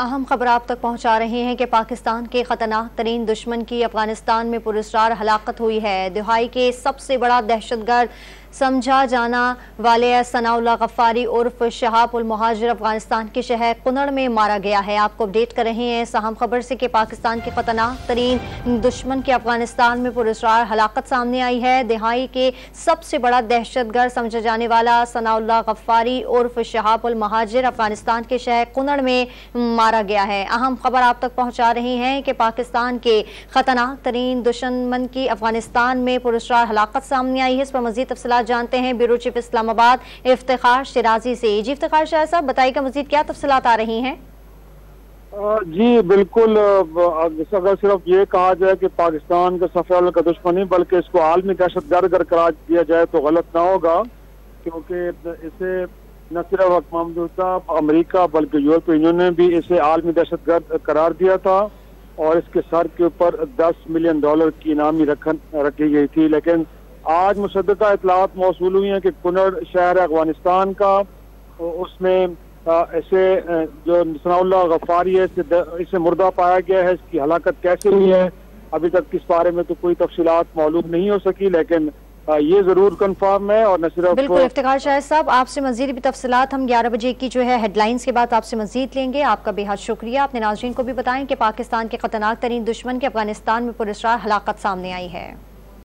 अहम खबर आप तक पहुंचा रहे हैं कि पाकिस्तान के खतरनाक तरीन दुश्मन की अफगानिस्तान में पुरस्कार हलाकत हुई है। दुहाई के सबसे बड़ा दहशतगर्द समझा जाना वाले सनाउल्लाह गफ्फारी उर्फ शहाब उल मुहाजिर अफगानिस्तान के शहर कुनड़ में मारा गया है। आपको अपडेट कर रहे हैं इस अहम खबर से कि पाकिस्तान के खतरनाक तरीन दुश्मन के अफगानिस्तान में पुरस्कार हलाकत सामने आई है। दुहाई के सबसे बड़ा दहशतगर्द समझा जाने वाला सनाउल्लाह गफ्फारी उर्फ शहाब उल मुहाजिर अफगानिस्तान के शहर कुनड़ में मारा गया है। अहम खबर आप तक पहुंचा रहे हैं कि पाकिस्तान के खतरनाक तरीन दुश्मन की अफगानिस्तान में पुरस्कार हलाकत सामने आई है। इस पर मजीद तफसीलात जानते हैं ब्यूरो चीफ इस्लामाबाद इफ्तिखार शिराजी से। जी इफ्तिखार शाह साहब, बताइएगा मजीद क्या तफसीलात आ रही हैं? जी बिल्कुल, अगर सिर्फ ये कहा जाए कि पाकिस्तान का सफ़े का दुश्मन नहीं बल्कि इसको आलमी दहशतगर्द अगर करार दिया जाए तो गलत ना होगा, क्योंकि इसे न सिर्फ अक़वाम मुत्तहिदा अमेरिका बल्कि यूरोपीय यूनियन ने भी इसे आलमी दहशतगर्द करार दिया था और इसके सर के ऊपर $10 मिलियन की इनामी रखी गई थी। लेकिन आज मुसद्दका इतलात मौसूल हुई हैं कि कुनड़ शहर अफगानिस्तान का, उसमें ऐसे जो सनाउल्लाह गफ्फारी है इसे मुर्दा पाया गया है। इसकी हलाकत कैसे हुई है अभी तक इस बारे में तो कोई तफसीलात मालूम नहीं हो सकी, लेकिन ये जरूर कंफर्म है। और न सिर्फ बिल्कुल इफ्तिखार शाह साहब, आपसे मजीद भी तफसीलात हम 11 बजे की जो है हेडलाइंस के बाद आपसे मजीद लेंगे। आपका बेहद शुक्रिया। अपने नाज़रीन को भी बताएं कि पाकिस्तान के खतरनाक तरीन दुश्मन के अफगानिस्तान में पुरस्कार हलाकत सामने आई है।